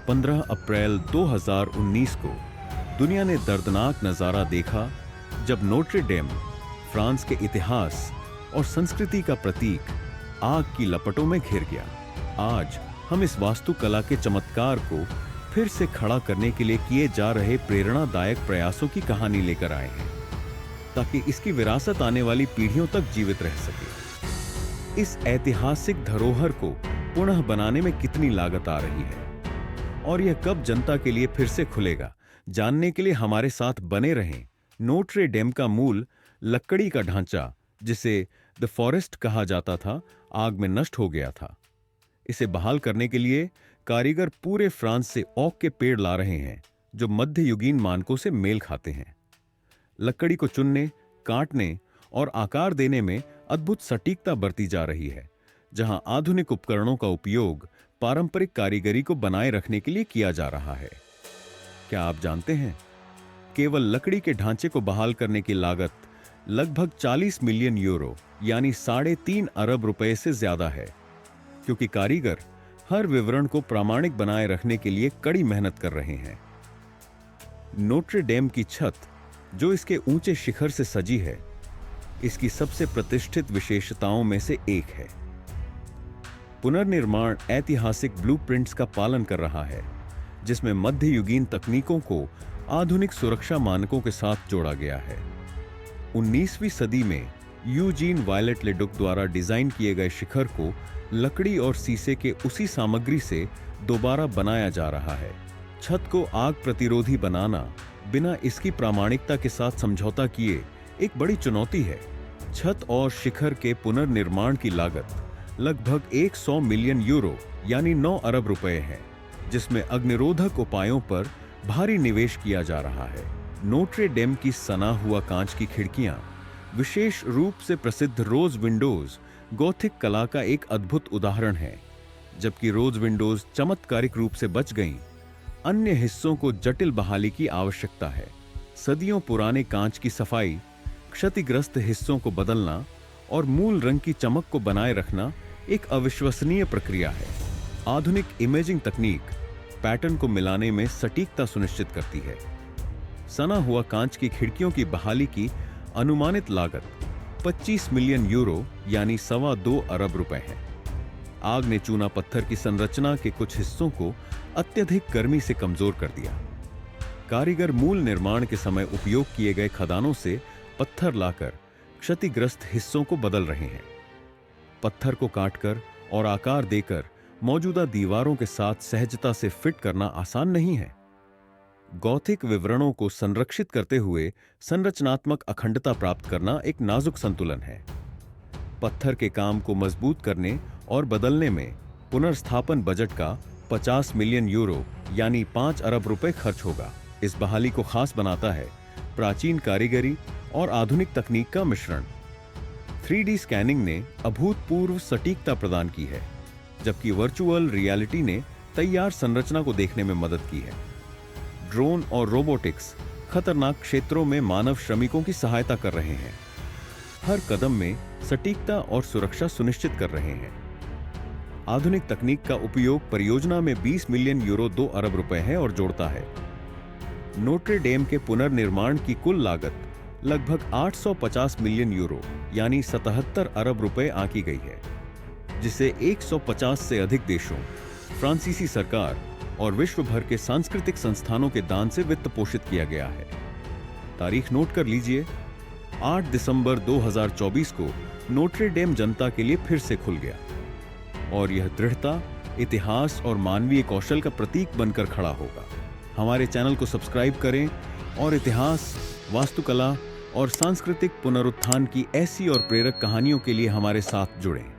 15 अप्रैल 2019 को दुनिया ने दर्दनाक नजारा देखा जब नोट्रे डेम, फ्रांस के इतिहास और संस्कृति का प्रतीक, आग की लपटों में घिर गया। आज हम इस वास्तुकला के चमत्कार को फिर से खड़ा करने के लिए किए जा रहे प्रेरणादायक प्रयासों की कहानी लेकर आए हैं, ताकि इसकी विरासत आने वाली पीढ़ियों तक जीवित रह सके। इस ऐतिहासिक धरोहर को पुनः बनाने में कितनी लागत आ रही है और यह कब जनता के लिए फिर से खुलेगा, जानने के लिए हमारे साथ बने रहें। नोट्रे डेम का मूल लकड़ी का ढांचा, जिसे द फॉरेस्ट कहा जाता था, आग में नष्ट हो गया था। इसे बहाल करने के लिए कारीगर पूरे फ्रांस से ओक के पेड़ ला रहे हैं, जो मध्ययुगीन मानकों से मेल खाते हैं। लकड़ी को चुनने, काटने और आकार देने में अद्भुत सटीकता बरती जा रही है, जहां आधुनिक उपकरणों का उपयोग पारंपरिक कारीगरी को बनाए रखने के लिए किया जा रहा है। क्या आप जानते हैं, केवल लकड़ी के ढांचे को बहाल करने की लागत लगभग 40 मिलियन यूरो यानी 3.5 अरब रुपए से ज्यादा है, क्योंकि कारीगर हर विवरण को प्रामाणिक बनाए रखने के लिए कड़ी मेहनत कर रहे हैं। नोट्रे डेम की छत, जो इसके ऊंचे शिखर से सजी है, इसकी सबसे प्रतिष्ठित विशेषताओं में से एक है। पुनर्निर्माण ऐतिहासिक ब्लूप्रिंट्स का पालन कर रहा है, जिसमें मध्ययुगीन तकनीकों को आधुनिक सुरक्षा मानकों के साथ जोड़ा गया है। 19वीं सदी में यूजीन वायलेट लेडुक द्वारा डिजाइन किए गए शिखर को लकड़ी और शीशे के उसी सामग्री से दोबारा बनाया जा रहा है। छत को आग प्रतिरोधी बनाना बिना इसकी प्रामाणिकता के साथ समझौता किए एक बड़ी चुनौती है। छत और शिखर के पुनर्निर्माण की लागत लगभग 100 मिलियन यूरो यानी 9 अरब रुपए है, जिसमें अग्निरोधक उपायों पर भारी निवेश किया जा रहा है। नोट्रे डेम की सना हुआ कांच की खिड़कियां, विशेष रूप से प्रसिद्ध रोज विंडोज, गॉथिक कला का एक अद्भुत उदाहरण है। जबकि रोज विंडोज चमत्कारिक रूप से बच गईं, अन्य हिस्सों को जटिल बहाली की आवश्यकता है। सदियों पुराने कांच की सफाई, क्षतिग्रस्त हिस्सों को बदलना और मूल रंग की चमक को बनाए रखना एक अविश्वसनीय प्रक्रिया है। आधुनिक इमेजिंग तकनीक पैटर्न को मिलाने में सटीकता सुनिश्चित करती है। सना हुआ कांच की खिड़कियों की बहाली की अनुमानित लागत 25 मिलियन यूरो यानी 2.25 अरब रुपए है। आग ने चूना पत्थर की संरचना के कुछ हिस्सों को अत्यधिक गर्मी से कमजोर कर दिया। कारीगर मूल निर्माण के समय उपयोग किए गए खदानों से पत्थर लाकर क्षतिग्रस्त हिस्सों को बदल रहे हैं। पत्थर को काटकर और आकार देकर मौजूदा दीवारों के साथ सहजता से फिट करना आसान नहीं है। गॉथिक विवरणों को संरक्षित करते हुए संरचनात्मक अखंडता प्राप्त करना एक नाजुक संतुलन है। पत्थर के काम को मजबूत करने और बदलने में पुनर्स्थापन बजट का 50 मिलियन यूरो यानी 5 अरब रुपए खर्च होगा। इस बहाली को खास बनाता है प्राचीन कारीगरी और आधुनिक तकनीक का मिश्रण। 3D स्कैनिंग ने अभूतपूर्व सटीकता प्रदान की है, जबकि वर्चुअल रियलिटी ने तैयार संरचना को देखने में मदद की है। ड्रोन और रोबोटिक्स खतरनाक क्षेत्रों में मानव श्रमिकों की सहायता कर रहे हैं, हर कदम में सटीकता और सुरक्षा सुनिश्चित कर रहे हैं। आधुनिक तकनीक का उपयोग परियोजना में 20 मिलियन यूरो 2 अरब रुपए है और जोड़ता है। नोट्रे डेम के पुनर्निर्माण की कुल लागत लगभग 850 मिलियन यूरो यानी 77 अरब रुपए आंकी गई है, जिसे 150 से अधिक देशों, फ्रांसीसी सरकार और विश्व भर के सांस्कृतिक संस्थानों के दान से वित्त पोषित किया गया है। तारीख नोट कर लीजिए, 8 दिसंबर 2024 को नोट्रे डेम जनता के लिए फिर से खुल गया और यह दृढ़ता, इतिहास और मानवीय कौशल का प्रतीक बनकर खड़ा होगा। हमारे चैनल को सब्सक्राइब करें और इतिहास, वास्तुकला और सांस्कृतिक पुनरुत्थान की ऐसी और प्रेरक कहानियों के लिए हमारे साथ जुड़ें।